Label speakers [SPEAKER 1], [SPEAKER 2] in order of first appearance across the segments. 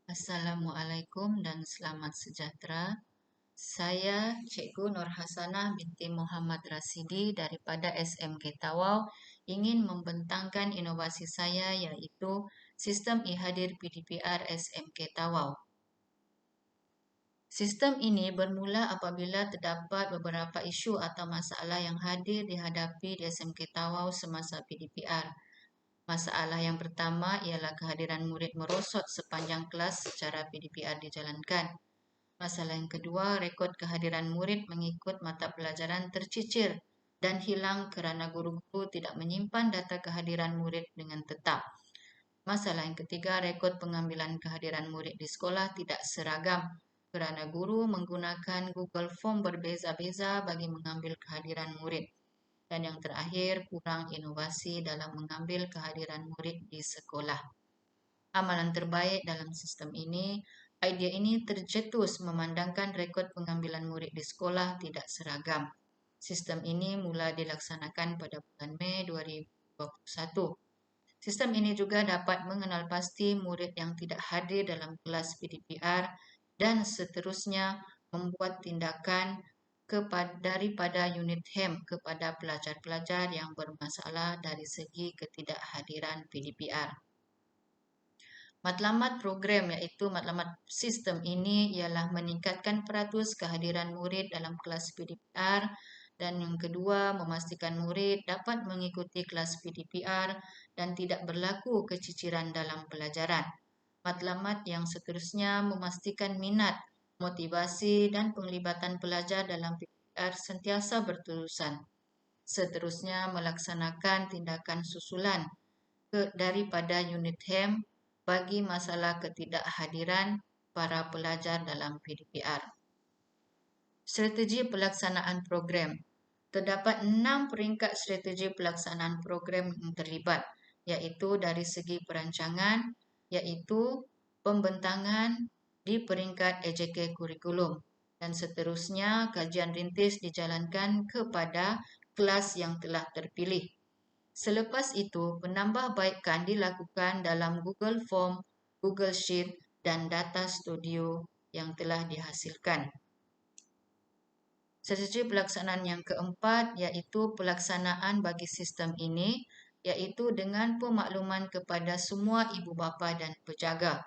[SPEAKER 1] Assalamualaikum dan selamat sejahtera. Saya Cikgu Nur Hasanah binti Muhammad Rasidi daripada SMK Tawau ingin membentangkan inovasi saya yaitu Sistem E-Hadir PDPR SMK Tawau. Sistem ini bermula apabila terdapat beberapa isu atau masalah yang hadir dihadapi di SMK Tawau semasa PDPR. Masalah yang pertama ialah kehadiran murid merosot sepanjang kelas secara PDPR dijalankan. Masalah yang kedua, rekod kehadiran murid mengikut mata pelajaran tercicir dan hilang kerana guru-guru tidak menyimpan data kehadiran murid dengan tetap. Masalah yang ketiga, rekod pengambilan kehadiran murid di sekolah tidak seragam kerana guru menggunakan Google Form berbeza-beza bagi mengambil kehadiran murid. Dan yang terakhir, kurang inovasi dalam mengambil kehadiran murid di sekolah. Amalan terbaik dalam sistem ini, idea ini tercetus memandangkan rekod pengambilan murid di sekolah tidak seragam. Sistem ini mula dilaksanakan pada bulan Mei 2021. Sistem ini juga dapat mengenal pasti murid yang tidak hadir dalam kelas PDPR dan seterusnya membuat tindakan daripada unit HEM kepada pelajar-pelajar yang bermasalah dari segi ketidakhadiran PDPR. Matlamat program iaitu matlamat sistem ini ialah meningkatkan peratus kehadiran murid dalam kelas PDPR dan yang kedua memastikan murid dapat mengikuti kelas PDPR dan tidak berlaku keciciran dalam pelajaran. Matlamat yang seterusnya memastikan minat, motivasi dan penglibatan pelajar dalam PDPR sentiasa berterusan. Seterusnya melaksanakan tindakan susulan daripada unit HEM bagi masalah ketidakhadiran para pelajar dalam PDPR. Strategi pelaksanaan program. Terdapat 6 peringkat strategi pelaksanaan program yang terlibat, iaitu dari segi perancangan, iaitu pembentangan di peringkat EJK kurikulum dan seterusnya kajian rintis dijalankan kepada kelas yang telah terpilih. Selepas itu, penambahbaikan dilakukan dalam Google Form, Google Sheet dan Data Studio yang telah dihasilkan. Strategi pelaksanaan yang keempat iaitu pelaksanaan bagi sistem ini iaitu dengan pemakluman kepada semua ibu bapa dan penjaga.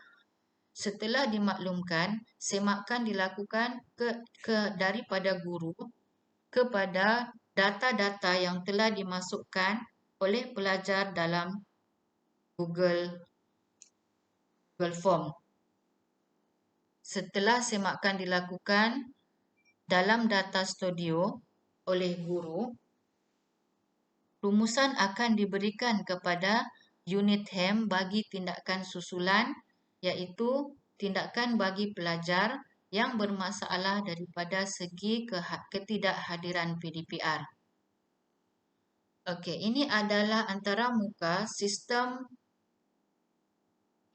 [SPEAKER 1] Setelah dimaklumkan, semakan dilakukan daripada guru kepada data-data yang telah dimasukkan oleh pelajar dalam Google Form. Setelah semakan dilakukan dalam Data Studio oleh guru, rumusan akan diberikan kepada unit HEM bagi tindakan susulan iaitu tindakan bagi pelajar yang bermasalah daripada segi ketidakhadiran PDPR. Okey, ini adalah antara muka sistem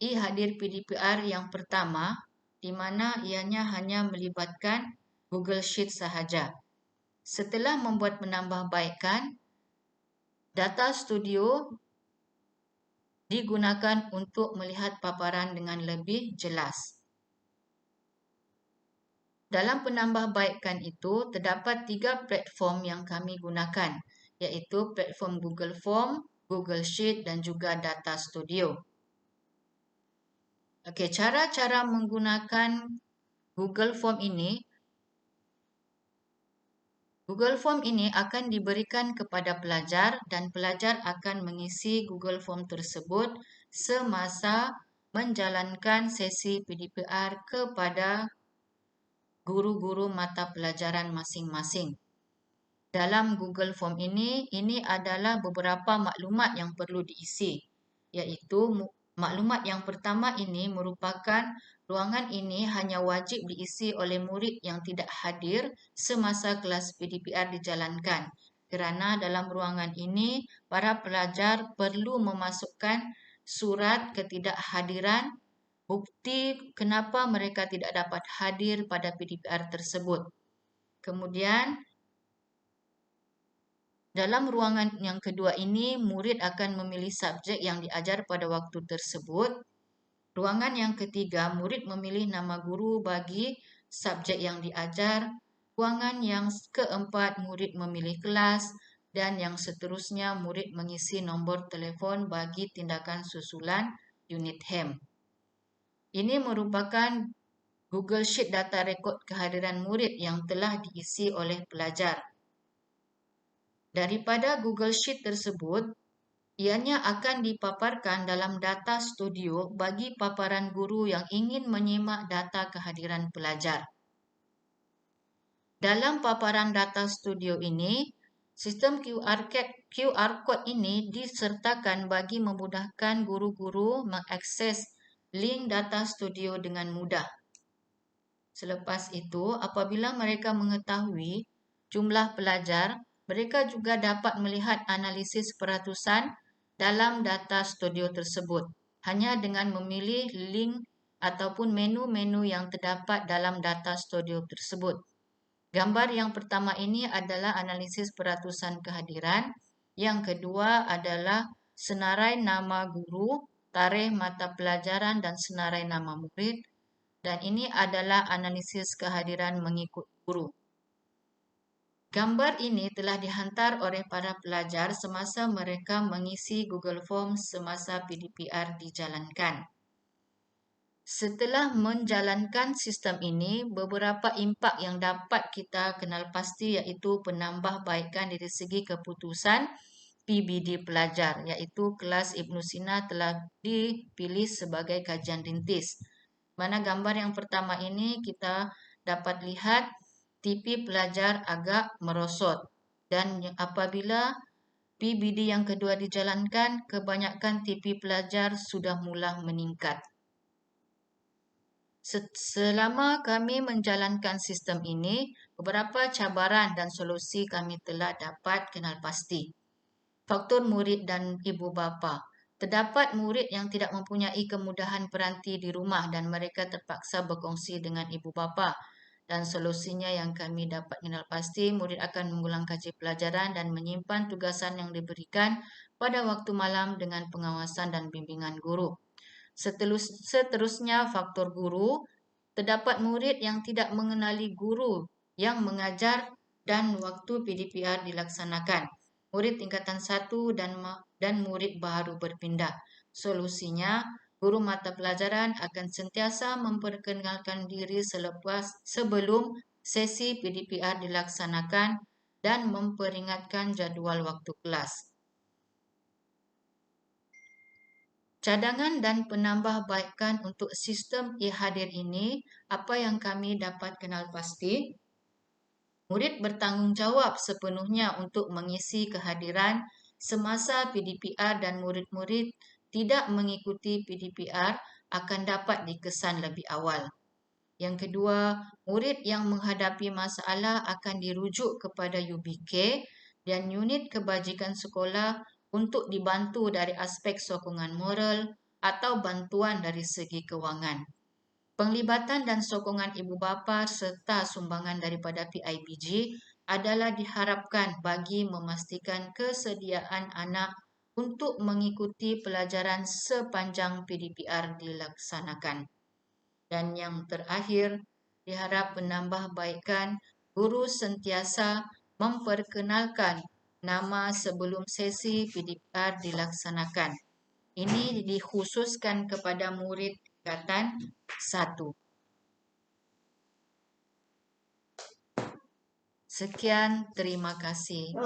[SPEAKER 1] E-Hadir PDPR yang pertama di mana ianya hanya melibatkan Google Sheet sahaja. Setelah membuat penambahbaikan, Data Studio digunakan untuk melihat paparan dengan lebih jelas. Dalam penambahbaikan itu, terdapat 3 platform yang kami gunakan, iaitu platform Google Form, Google Sheet dan juga Data Studio. Okey, cara-cara menggunakan Google Form ini. Google Form ini akan diberikan kepada pelajar dan pelajar akan mengisi Google Form tersebut semasa menjalankan sesi PDPR kepada guru-guru mata pelajaran masing-masing. Dalam Google Form ini adalah beberapa maklumat yang perlu diisi, iaitu maklumat yang pertama ini merupakan ruangan ini hanya wajib diisi oleh murid yang tidak hadir semasa kelas PDPR dijalankan. Kerana dalam ruangan ini, para pelajar perlu memasukkan surat ketidakhadiran, bukti kenapa mereka tidak dapat hadir pada PDPR tersebut. Kemudian, dalam ruangan yang kedua ini, murid akan memilih subjek yang diajar pada waktu tersebut Ruangan yang ketiga, murid memilih nama guru bagi subjek yang diajar. Ruangan yang keempat, murid memilih kelas. Dan yang seterusnya, murid mengisi nombor telefon bagi tindakan susulan unit HEM. Ini merupakan Google Sheet data rekod kehadiran murid yang telah diisi oleh pelajar. Daripada Google Sheet tersebut, ianya akan dipaparkan dalam data studio bagi paparan guru yang ingin menyimak data kehadiran pelajar. Dalam paparan data studio ini, sistem QR Code ini disertakan bagi memudahkan guru-guru mengakses link data studio dengan mudah. Selepas itu, apabila mereka mengetahui jumlah pelajar, mereka juga dapat melihat analisis peratusan dalam data studio tersebut hanya dengan memilih link ataupun menu-menu yang terdapat dalam data studio tersebut. Gambar yang pertama ini adalah analisis peratusan kehadiran. Yang kedua adalah senarai nama guru, tarikh mata pelajaran dan senarai nama murid. Dan ini adalah analisis kehadiran mengikut guru. Gambar ini telah dihantar oleh para pelajar semasa mereka mengisi Google Form semasa PDPR dijalankan. Setelah menjalankan sistem ini, beberapa impak yang dapat kita kenal pasti iaitu penambahbaikan dari segi keputusan PBD pelajar, iaitu kelas Ibnu Sina telah dipilih sebagai kajian rintis. Mana gambar yang pertama ini kita dapat lihat TP pelajar agak merosot. Dan apabila PBD yang kedua dijalankan, kebanyakan TP pelajar sudah mula meningkat. Selama kami menjalankan sistem ini, beberapa cabaran dan solusi kami telah dapat kenal pasti. Faktor murid dan ibu bapa. Terdapat murid yang tidak mempunyai kemudahan peranti di rumah dan mereka terpaksa berkongsi dengan ibu bapa. Dan solusinya yang kami dapat kenal pasti, murid akan mengulang kaji pelajaran dan menyimpan tugasan yang diberikan pada waktu malam dengan pengawasan dan bimbingan guru. Seterusnya, faktor guru. Terdapat murid yang tidak mengenali guru yang mengajar dan waktu PDPR dilaksanakan. Murid tingkatan 1 dan murid baru berpindah. Solusinya, guru mata pelajaran akan sentiasa memperkenalkan diri sebelum sesi PDPR dilaksanakan dan memperingatkan jadual waktu kelas. Cadangan dan penambahbaikan untuk sistem e-hadir ini, apa yang kami dapat kenal pasti? Murid bertanggungjawab sepenuhnya untuk mengisi kehadiran semasa PDPR dan murid-murid tidak mengikuti PDPR akan dapat dikesan lebih awal. Yang kedua, murid yang menghadapi masalah akan dirujuk kepada UBK dan unit kebajikan sekolah untuk dibantu dari aspek sokongan moral atau bantuan dari segi kewangan. Penglibatan dan sokongan ibu bapa serta sumbangan daripada PIBG adalah diharapkan bagi memastikan kesediaan anak untuk mengikuti pelajaran sepanjang PDPR dilaksanakan. Dan yang terakhir, diharap penambahbaikan guru sentiasa memperkenalkan nama sebelum sesi PDPR dilaksanakan. Ini dikhususkan kepada murid tingkatan 1. Sekian, terima kasih.